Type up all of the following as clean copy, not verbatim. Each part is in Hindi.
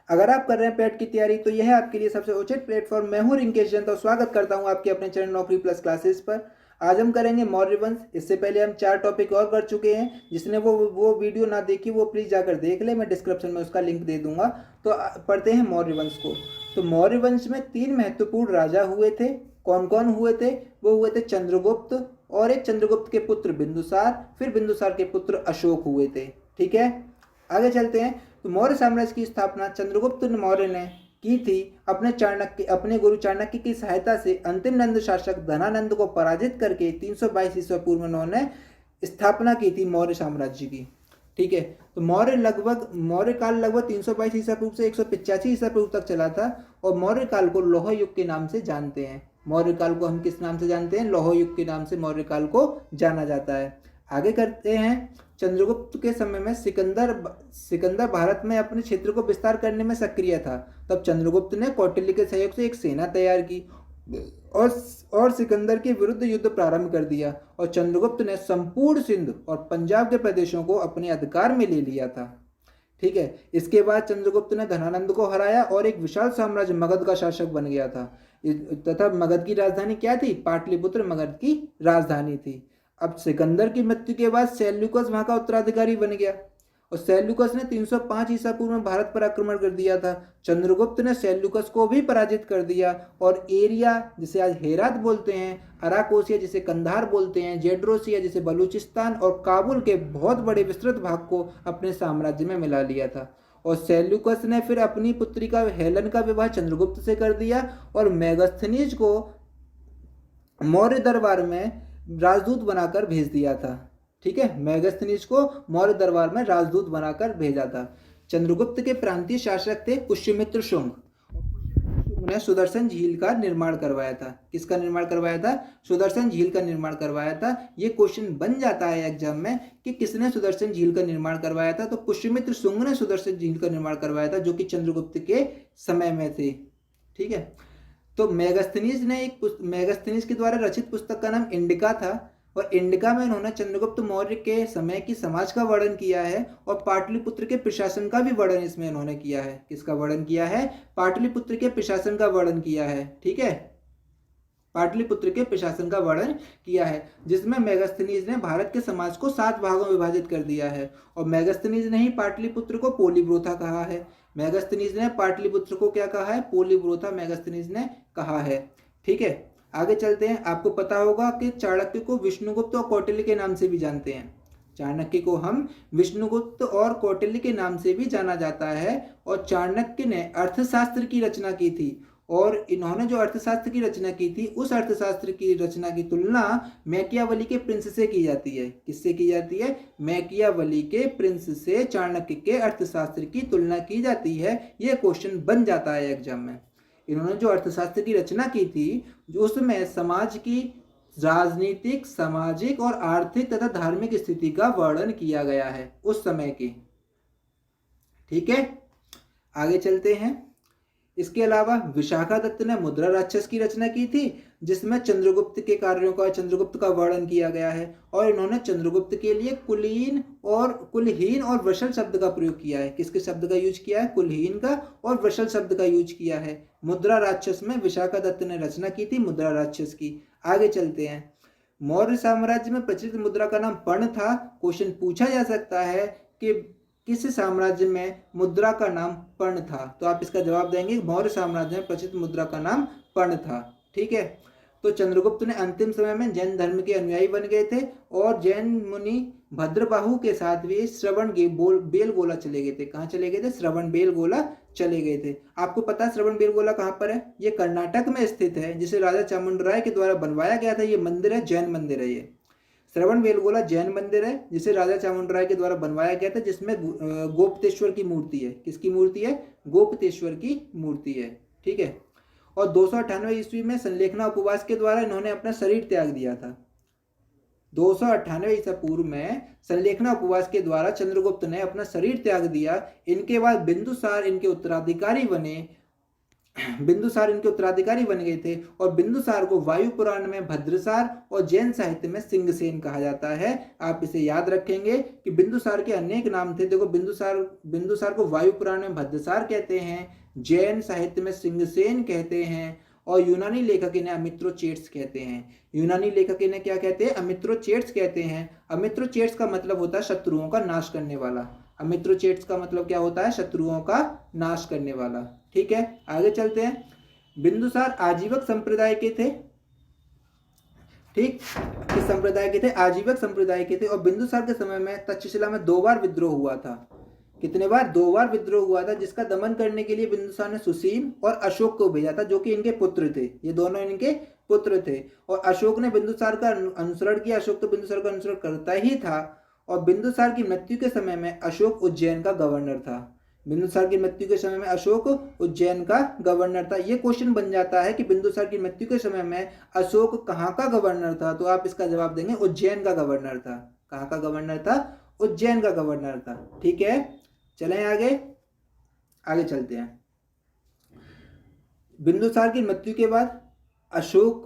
अगर आप कर रहे हैं पेट की तैयारी तो यह है आपके लिए सबसे उचित प्लेटफॉर्म। मैं हूं रिंकेश जैन, तो स्वागत करता हूं आपके अपने चैनल नौकरी प्लस क्लासेस पर। आज हम करेंगे मौर्य वंश। इससे पहले हम 4 टॉपिक और कर चुके हैं। जिसने वो वीडियो ना देखी वो प्लीज़ जाकर देख ले, मैं डिस्क्रिप्शन में उसका लिंक दे दूंगा। तो पढ़ते हैं मौर्य वंश को। तो मौर्य वंश में 3 महत्वपूर्ण राजा हुए थे। कौन कौन हुए थे? वो हुए थे चंद्रगुप्त, और एक चंद्रगुप्त के पुत्र बिंदुसार, फिर बिंदुसार के पुत्र अशोक हुए थे। ठीक है, आगे चलते हैं। तो मौर्य साम्राज्य की स्थापना चंद्रगुप्त मौर्य ने की थी। अपने गुरु चाणक्य की सहायता से अंतिम नंद शासक धनानंद को पराजित करके 322 ईस्वी पूर्व में उन्होंने स्थापना की थी मौर्य साम्राज्य की। ठीक है, तो मौर्य काल लगभग 322 ईसा पूर्व से 185 ईसा पूर्व तक चला था। और मौर्य काल को लौह युग के नाम से जानते हैं। मौर्य काल को हम किस नाम से जानते हैं? लौह युग के नाम से मौर्य काल को जाना जाता है। आगे करते हैं। चंद्रगुप्त के समय में सिकंदर भारत में अपने क्षेत्र को विस्तार करने में सक्रिय था। तब चंद्रगुप्त ने कौटिल्य के सहयोग से एक सेना तैयार की और सिकंदर के विरुद्ध युद्ध प्रारंभ कर दिया। और चंद्रगुप्त ने संपूर्ण सिंध और पंजाब के प्रदेशों को अपने अधिकार में ले लिया था। ठीक है, इसके बाद चंद्रगुप्त ने धनानंद को हराया और एक विशाल साम्राज्य मगध का शासक बन गया था। तथा मगध की राजधानी क्या थी? पाटलिपुत्र मगध की राजधानी थी। अब सिकंदर की मृत्यु के बाद सेल्यूकस वहां का उत्तराधिकारी बन गया। और सेल्यूकस ने 305 ईसा पूर्व में भारत पर आक्रमण कर दिया था। चंद्रगुप्त ने सेल्यूकस को भी पराजित कर दिया और एरिया, जिसे आज हेरात बोलते हैं, अराकोसिया जिसे कंधार बोलते हैं, जेड्रोसिया जिसे बलूचिस्तान, और काबुल के बहुत बड़े विस्तृत भाग को अपने साम्राज्य में मिला लिया था। और सेल्यूकस ने फिर अपनी पुत्रिका हेलन का विवाह चंद्रगुप्त से कर दिया और मेगस्थनीज को मौर्य दरबार में राजदूत बनाकर भेज दिया था। ठीक है, मेगस्थनीज को मौर्य दरबार में राजदूत बनाकर भेजा था। चंद्रगुप्त के प्रांतीय शासक थे पुष्यमित्र शुंग। ने सुदर्शन झील का निर्माण करवाया था। किसका निर्माण करवाया था? सुदर्शन झील का निर्माण करवाया था। ये क्वेश्चन बन जाता है एग्जाम में कि किसने सुदर्शन झील का निर्माण करवाया था। तो पुष्यमित्र शुंग ने सुदर्शन झील का निर्माण करवाया था, जो कि चंद्रगुप्त के समय में थे। ठीक है, तो मेगस्थनीज के द्वारा रचित पुस्तक का नाम इंडिका था। और इंडिका में इन्होंने चंद्रगुप्त मौर्य के समय की समाज का वर्णन किया है और पाटलिपुत्र के प्रशासन का भी वर्णन इसमें इन्होंने किया है। किसका वर्णन किया है? पाटलिपुत्र के प्रशासन का वर्णन किया है। ठीक है, पाटलिपुत्र के प्रशासन का वर्णन किया है, जिसमें मेगस्थनीज ने भारत के समाज को 7 भागों में विभाजित कर दिया है। और मेगस्थनीज ने ही पाटलिपुत्र को पोलीब्रोथा कहा है। मेगस्थनीज ने पाटलिपुत्र को क्या कहा है? पोलीब्रोथा मेगस्थनीज ने कहा है। ठीक है, आगे चलते हैं। आपको पता होगा कि चाणक्य को विष्णुगुप्त और कौटिल्य के नाम से भी जानते हैं। चाणक्य को हम विष्णुगुप्त और कौटिल्य के नाम से भी जाना जाता है। और चाणक्य ने अर्थशास्त्र की रचना की थी। और इन्होंने जो अर्थशास्त्र की रचना की थी, उस अर्थशास्त्र की रचना की तुलना मैकियावली के प्रिंस से की जाती है। किससे की जाती है? मैकियावली के प्रिंस से चाणक्य के अर्थशास्त्र की तुलना की जाती है। यह क्वेश्चन बन जाता है एग्जाम में। इन्होंने जो अर्थशास्त्र की रचना की थी, जो उसमें समाज की राजनीतिक, सामाजिक और आर्थिक तथा धार्मिक स्थिति का वर्णन किया गया है उस समय की। ठीक है, आगे चलते हैं। इसके अलावा विशाखादत्त ने मुद्रा राक्षस की रचना की थी, जिसमें चंद्रगुप्त के कार्यों का, चंद्रगुप्त का वर्णन किया गया है। और इन्होंने चंद्रगुप्त के लिए कुलहीन और वृषल शब्द का प्रयोग किया है। किसके शब्द का यूज किया है? कुलहीन का और वृषल शब्द का यूज किया है। मुद्रा राक्षस में विशाखादत्त ने रचना की थी मुद्रा राक्षस की। आगे चलते हैं। मौर्य साम्राज्य में प्रचलित मुद्रा का नाम पर्ण था। क्वेश्चन पूछा जा सकता है कि किस साम्राज्य में मुद्रा का नाम पर्ण था? तो आप इसका जवाब देंगे मौर्य साम्राज्य में प्रचलित मुद्रा का नाम पर्ण था। ठीक है, तो चंद्रगुप्त ने अंतिम समय में जैन धर्म के अनुयायी बन गए थे और जैन मुनि भद्रबाहु के साथ भी श्रवण बेलगोला चले गए थे। कहाँ चले गए थे? श्रवण बेलगोला चले गए थे। आपको पता है श्रवण बेलगोला कहाँ पर है? ये कर्नाटक में स्थित है, जिसे राजा चामुंडराय के द्वारा बनवाया गया था। ये मंदिर है, जैन मंदिर है। ये श्रवण बेलगोला जैन मंदिर है, जिसे राजा चामुंडराय के द्वारा बनवाया गया था, जिसमें गोपतेश्वर की मूर्ति है। किसकी मूर्ति है? गोपतेश्वर की मूर्ति है। ठीक है, और 298 ईस्वी में संलेखना उपवास के द्वारा इन्होंने अपना शरीर त्याग दिया था। 298 ईसा पूर्व में संलेखना उपवास के द्वारा चंद्रगुप्त ने अपना शरीर त्याग दिया। इनके बाद बिंदुसार इनके उत्तराधिकारी बने। बिंदुसार इनके उत्तराधिकारी बन गए थे। और बिंदुसार को वायु पुराण में भद्रसार और जैन साहित्य में सिंहसेन कहा जाता है। आप इसे याद रखेंगे कि बिंदुसार के अनेक नाम थे। देखो, बिंदुसार को वायु पुराण में भद्रसार कहते हैं, जैन साहित्य में सिंहसेन कहते हैं, और यूनानी लेखक इन्हें अमित्रोचेट्स कहते हैं। यूनानी लेखक इन्हें क्या कहते हैं? अमित्रोचेट्स कहते हैं। अमित्रोचेट्स का मतलब होता है शत्रुओं का नाश करने वाला। अमित्रोचेट्स का मतलब क्या होता है? शत्रुओं का नाश करने वाला। ठीक है, आगे चलते हैं। बिंदुसार आजीवक संप्रदाय के थे। ठीक, किस संप्रदाय के थे? आजीवक संप्रदाय के थे। और बिंदुसार के समय में तक्षशिला में 2 बार विद्रोह हुआ था। कितने बार? 2 बार विद्रोह हुआ था, जिसका दमन करने के लिए बिंदुसार ने सुसीम और अशोक को भेजा था, जो कि इनके पुत्र थे। ये दोनों इनके पुत्र थे। और अशोक ने बिंदुसार का अनुसरण किया। अशोक तो बिंदुसार का अनुसरण करता ही था। और बिंदुसार की मृत्यु के समय में अशोक उज्जैन का गवर्नर था। बिंदुसार की मृत्यु के समय में अशोक उज्जैन का गवर्नर था। ये क्वेश्चन बन जाता है कि बिंदुसार की मृत्यु के समय में अशोक कहाँ का गवर्नर था, तो आप इसका जवाब देंगे उज्जैन का गवर्नर था। कहाँ का गवर्नर था? उज्जैन का गवर्नर था। ठीक है, चलें आगे चलते हैं। बिंदुसार की मृत्यु के बाद अशोक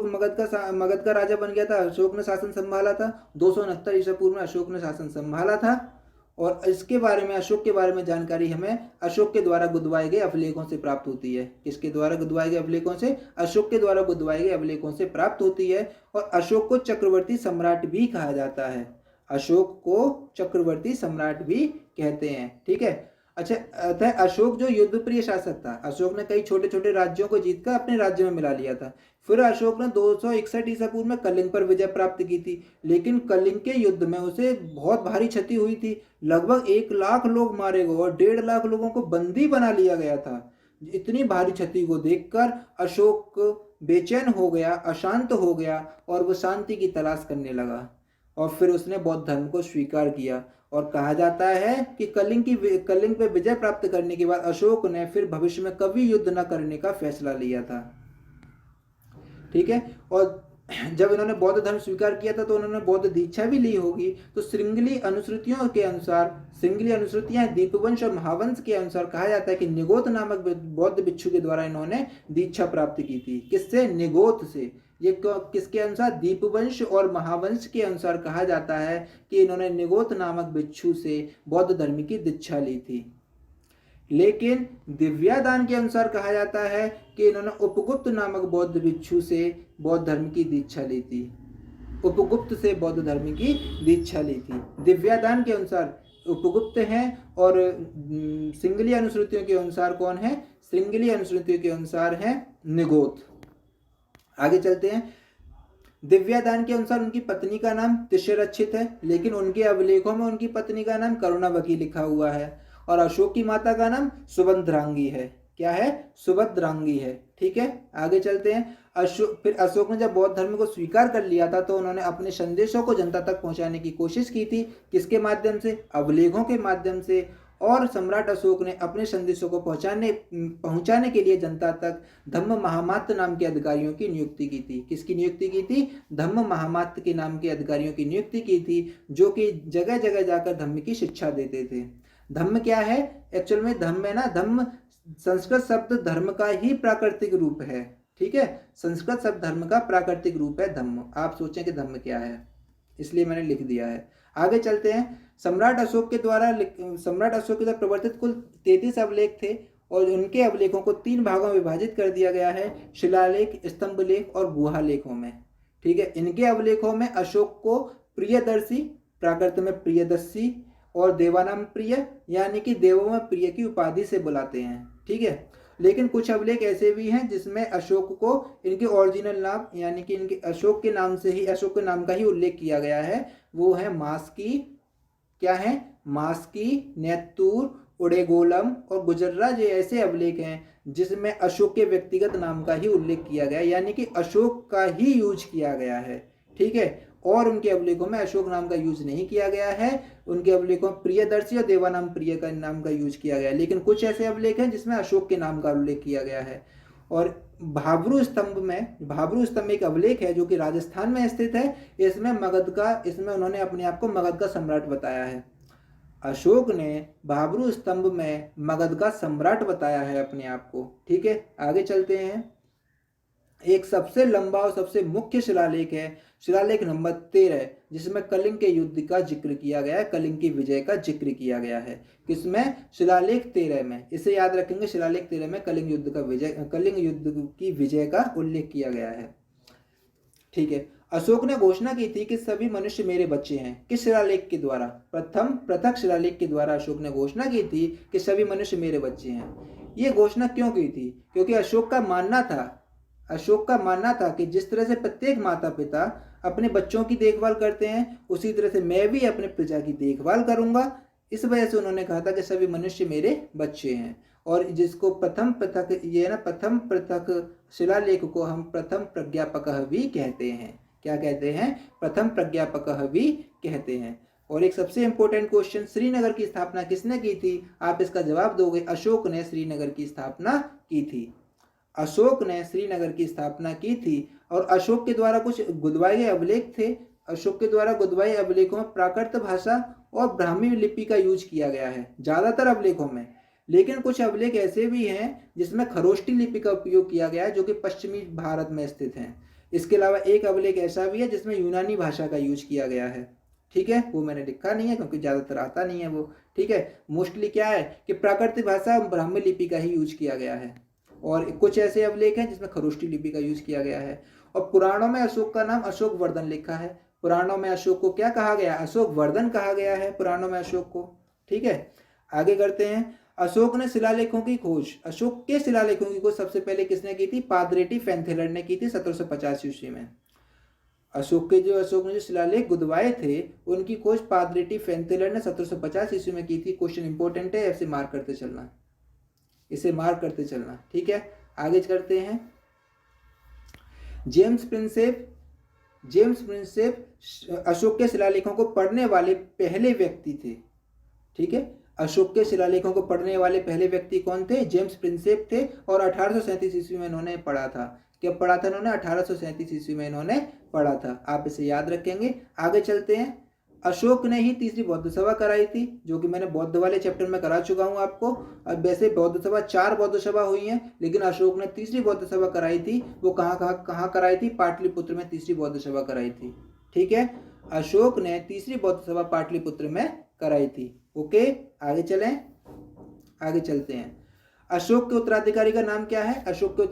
मगध का राजा बन गया था। अशोक ने शासन संभाला था। 269 ईसा पूर्व में अशोक ने शासन संभाला था। और इसके बारे में, अशोक के बारे में जानकारी हमें अशोक के द्वारा गुदवाए गए अभिलेखों से प्राप्त होती है। किसके द्वारा गुदवाए गए अभिलेखों से? अशोक के द्वारा गुदवाए गए अभिलेखों से प्राप्त होती है। और अशोक को चक्रवर्ती सम्राट भी कहा जाता है। अशोक को चक्रवर्ती सम्राट भी कहते हैं। ठीक है, अच्छा, अतः अशोक जो युद्ध प्रिय शासक था, अशोक ने कई छोटे छोटे राज्यों को जीतकर अपने राज्य में मिला लिया था। फिर अशोक ने 261 ईसा पूर्व में कलिंग पर विजय प्राप्त की थी। लेकिन कलिंग के युद्ध में उसे बहुत भारी क्षति हुई थी। लगभग 1 लाख लोग मारे गए और 1.5 लाख लोगों को बंदी बना लिया गया था। इतनी भारी क्षति को देखकर अशोक बेचैन हो गया, अशांत हो गया, और वो शांति की तलाश करने लगा। और फिर उसने बौद्ध धर्म को स्वीकार किया। और कहा जाता है कि कलिंग पे विजय प्राप्त करने के बाद अशोक ने फिर भविष्य में कभी युद्ध न करने का फैसला लिया था। ठीक है, और जब इन्होंने बौद्ध धर्म स्वीकार किया था तो उन्होंने बौद्ध दीक्षा भी ली होगी। तो श्रृंगली अनुश्रुतियों के अनुसार, श्रृंगली अनुश्रुतियां दीपवंश और महावंश के अनुसार कहा जाता है कि निगोत नामक बौद्ध भिक्षु के द्वारा इन्होंने दीक्षा प्राप्त की थी। किससे? निगोत से। ये किसके अनुसार? दीपवंश और महावंश के अनुसार कहा जाता है कि इन्होंने निगोत नामक भिक्षु से बौद्ध धर्म की दीक्षा ली थी। लेकिन दिव्यादान के अनुसार कहा जाता है कि इन्होंने उपगुप्त नामक बौद्ध भिक्षु से बौद्ध धर्म की दीक्षा ली थी। उपगुप्त से बौद्ध धर्म की दीक्षा ली थी। दिव्यादान के अनुसार उपगुप्त हैं। और श्रृंगली अनुश्रुतियों के अनुसार कौन है? श्रृंगली अनुश्रुतियों के अनुसार है निगोत। आगे चलते हैं। दिव्यादान के अनुसार उनकी पत्नी का नाम तिष्यरक्षित है, लेकिन उनके अभिलेखों में उनकी पत्नी का नाम करुणावती लिखा हुआ है। और अशोक की माता का नाम सुभद्रांगी है। क्या है? सुभद्रांगी है। ठीक है, आगे चलते हैं। फिर अशोक ने जब बौद्ध धर्म को स्वीकार कर लिया था तो उन्होंने अपने संदेशों को जनता तक पहुंचाने की कोशिश की थी। किसके माध्यम से? अभिलेखों के माध्यम से। और सम्राट अशोक ने अपने संदेशों को पहुंचाने के लिए जनता तक धम्म महामात्य नाम के अधिकारियों की नियुक्ति की थी। किसकी नियुक्ति की थी? धम्म महामात्य के नाम के अधिकारियों की नियुक्ति की थी, जो कि जगह जगह जाकर धम्म की शिक्षा देते थे। धम्म क्या है? एक्चुअल में धम्म है ना, धम्म संस्कृत शब्द धर्म का ही प्राकृतिक रूप है। ठीक है, संस्कृत शब्द धर्म का प्राकृतिक रूप है धम्म। आप सोचें कि धम्म क्या है, इसलिए मैंने लिख दिया है। आगे चलते हैं। सम्राट अशोक के द्वारा प्रवर्तित कुल 33 अभिलेख थे। और उनके अभिलेखों को 3 भागों में विभाजित कर दिया गया है, शिलालेख, स्तंभलेख और गुहा लेखों में। ठीक है, इनके अभिलेखों में अशोक को प्रियदर्शी, प्राकृत में प्रियदर्शी, और देवानाम प्रिय यानी कि देवों में प्रिय की उपाधि से बुलाते हैं। ठीक है, लेकिन कुछ अभिलेख ऐसे भी हैं जिसमें अशोक को इनके ओरिजिनल नाम यानी कि इनके अशोक के नाम का ही उल्लेख किया गया है। वो है मास्की, क्या है? मास्की, नेत्तूर, उडेगोलम और गुजर्रा। ये ऐसे अभिलेख हैं जिसमें अशोक के व्यक्तिगत नाम का ही उल्लेख किया गया है, यानी कि अशोक का ही यूज किया गया है। ठीक है, और उनके अभिलेखों में अशोक नाम का यूज नहीं किया गया है। उनके अभिलेखों में प्रियदर्शी और देवानाम प्रिय का नाम का यूज किया गया है। लेकिन कुछ ऐसे अभिलेख हैं जिसमें अशोक के नाम का उल्लेख किया गया है। और भाब्रू स्तंभ एक अभिलेख है जो कि राजस्थान में स्थित है। इसमें उन्होंने अपने आप को मगध का सम्राट बताया है। अशोक ने भाब्रू स्तंभ में मगध का सम्राट बताया है अपने आप को। ठीक है, आगे चलते हैं। एक सबसे लंबा और सबसे मुख्य शिलालेख है शिलालेख नंबर 13, जिसमें कलिंग के युद्ध का जिक्र किया गया है, कलिंग की विजय का जिक्र किया गया है। किसमें? शिलालेख 13 में। इसे याद रखेंगे, शिलालेख 13 में कलिंग युद्ध की विजय का उल्लेख किया गया है। ठीक है, अशोक ने घोषणा की थी कि सभी मनुष्य मेरे बच्चे हैं। किस शिलालेख के द्वारा? पृथक शिलालेख के द्वारा अशोक ने घोषणा की थी कि सभी मनुष्य मेरे बच्चे हैं। ये घोषणा क्यों की थी? क्योंकि अशोक का मानना था कि जिस तरह से प्रत्येक माता पिता अपने बच्चों की देखभाल करते हैं, उसी तरह से मैं भी अपने प्रजा की देखभाल करूंगा। इस वजह से उन्होंने कहा था कि सभी मनुष्य मेरे बच्चे हैं। और जिसको प्रथम पृथक शिलालेख को हम प्रथम प्रज्ञापक भी कहते हैं। क्या कहते हैं? प्रथम प्रज्ञापक भी कहते हैं। और एक सबसे इंपॉर्टेंट क्वेश्चन, श्रीनगर की स्थापना किसने की थी? आप इसका जवाब दोगे, अशोक ने श्रीनगर की स्थापना की थी। अशोक ने श्रीनगर की स्थापना की थी। और अशोक के द्वारा कुछ गुदवाई अभिलेख थे। अशोक के द्वारा गुदवाई अभिलेखों में प्राकृत भाषा और ब्राह्मी लिपि का यूज किया गया है ज्यादातर अभिलेखों में, लेकिन कुछ अभिलेख ऐसे भी हैं जिसमें खरोष्टी लिपि का उपयोग किया गया है, जो कि पश्चिमी भारत में स्थित हैं। इसके अलावा एक अभिलेख ऐसा भी है जिसमें यूनानी भाषा का यूज किया गया है। ठीक है, वो मैंने लिखा नहीं है क्योंकि ज्यादातर आता नहीं है वो। ठीक है, मोस्टली क्या है कि प्राकृतिक भाषा ब्राह्मी लिपि का ही यूज किया गया है। और कुछ ऐसे अभिलेख हैं जिसमें खरोष्टी लिपि का यूज किया गया है। और पुराणों में अशोक का नाम अशोक वर्धन लिखा है। पुराणों में अशोक को क्या कहा गया? अशोक वर्धन कहा गया है पुराणों में अशोक को। ठीक है, आगे करते हैं। अशोक के शिलालेखों की खोज सबसे पहले किसने की थी? पादरेटी फेंथेलर ने की थी 1750 ईस्वी में। अशोक ने जो शिलालेख गुदवाए थे उनकी खोज पादरेटी फेंथेलर ने 1750 ईस्वी में की थी। क्वेश्चन इंपॉर्टेंट है, इसे मार्क करते चलना। ठीक है, आगे करते हैं। जेम्स प्रिंसेप अशोक के शिलालेखों को पढ़ने वाले पहले व्यक्ति थे। ठीक है, अशोक के शिलालेखों को पढ़ने वाले पहले व्यक्ति कौन थे? जेम्स प्रिंसेप थे। और 1837 ईस्वी में इन्होंने पढ़ा था। कब पढ़ा था इन्होंने? 1837 ईस्वी में इन्होंने पढ़ा था। आप इसे याद रखेंगे। आगे चलते हैं। अशोक ने ही तीसरी बौद्ध सभा कराई थी, जो कि मैंने बौद्ध वाले चैप्टर में करा चुका हूं आपको। अब वैसे बौद्ध सभा 4 बौद्ध सभा हुई हैं, लेकिन अशोक ने तीसरी बौद्ध सभा कराई थी। वो कहाँ कराई थी? पाटलिपुत्र में तीसरी बौद्ध सभा कराई थी। ठीक है, अशोक ने तीसरी बौद्ध सभा पाटलिपुत्र में कराई थी। ओके, आगे चलते हैं। अशोक के उत्तराधिकारी का नाम क्या है? अशोक के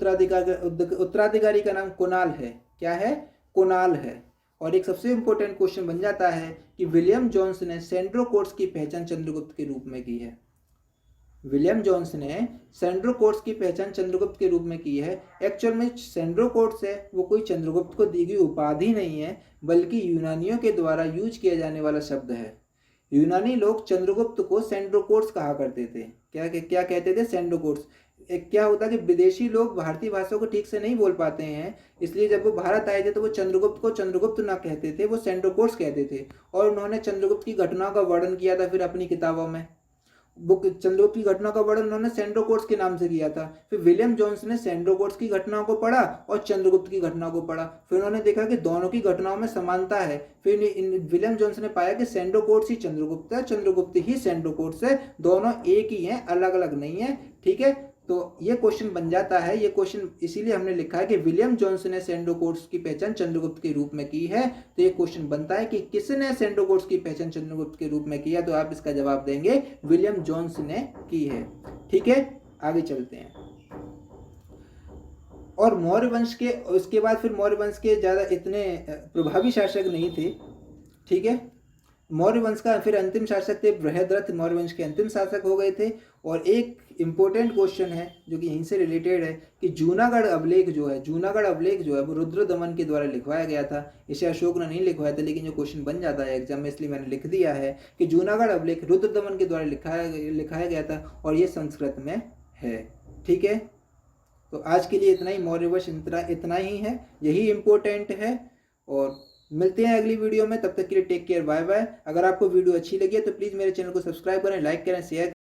उत्तराधिकारी का नाम कुणाल है। क्या है? कुणाल है। और एक सबसे इंपॉर्टेंट क्वेश्चन बन जाता है कि विलियम जोन्स ने सेंड्रोकोट्स की पहचान चंद्रगुप्त के रूप में की है। विलियम जोन्स ने सेंड्रोकोट्स की पहचान चंद्रगुप्त के रूप में की है। एक्चुअल में सेंड्रोकोट्स है वो कोई चंद्रगुप्त को दी गई उपाधि नहीं है, बल्कि यूनानियों के द्वारा यूज किया जाने वाला शब्द है। यूनानी लोग चंद्रगुप्त को सेंड्रोकोट्स कहा करते थे। क्या कहते थे? सेंड्रोकोट्स। क्या होता है कि विदेशी लोग भारतीय भाषा को ठीक से नहीं बोल पाते हैं, इसलिए जब वो भारत आए थे तो वो चंद्रगुप्त को चंद्रगुप्त ना कहते थे, वो सेंड्रोकोट्स कहते थे। और उन्होंने चंद्रगुप्त की घटनाओं का वर्णन किया था फिर अपनी किताबों में। चंद्रगुप्त की घटना का वर्णन उन्होंने सेंड्रोकोट्स के नाम से किया था। फिर विलियम जोन्स ने सेंड्रोकोट्स की घटनाओं को पढ़ा और चंद्रगुप्त की घटनाओं को पढ़ा। फिर उन्होंने देखा कि दोनों की घटनाओं में समानता है। फिर विलियम जोन्स ने पाया कि सेंड्रोकोट्स ही चंद्रगुप्त है, चंद्रगुप्त ही सेंड्रोकोट्स है, दोनों एक ही हैं, अलग अलग नहीं है। ठीक है, तो ये क्वेश्चन बन जाता है। ये क्वेश्चन इसीलिए हमने लिखा है कि विलियम जोन्स ने सेंड्रोकोट्स की पहचान चंद्रगुप्त के रूप में की है। तो ये क्वेश्चन बनता है कि किसने सेंड्रोकोट्स की पहचान चंद्रगुप्त के रूप में किया? तो आप इसका जवाब देंगे विलियम जोन्स ने की है। ठीक है, आगे चलते हैं। और मौर्य वंश के उसके बाद फिर मौर्य वंश के ज्यादा इतने प्रभावी शासक नहीं थे। ठीक है, मौर्य वंश का फिर अंतिम शासक थे बृहद्रथ, मौर्य वंश के अंतिम शासक हो गए थे। और एक इंपॉर्टेंट क्वेश्चन है जो कि यहीं से रिलेटेड है कि जूनागढ़ अभिलेख जो है वो रुद्रदमन के द्वारा लिखवाया गया था। इसे अशोक ने नहीं लिखवाया था, लेकिन जो क्वेश्चन बन जाता है एग्जाम में, इसलिए मैंने लिख दिया है कि जूनागढ़ अभिलेख रुद्रदमन के द्वारा लिखाया गया था और ये संस्कृत में है। ठीक है, तो आज के लिए इतना ही। मौर्य वंश इतना ही है, यही इंपॉर्टेंट है। और मिलते हैं अगली वीडियो में, तब तक के लिए टेक केयर, बाय बाय। अगर आपको वीडियो अच्छी लगी है तो प्लीज़ मेरे चैनल को सब्सक्राइब करें, लाइक करें, शेयर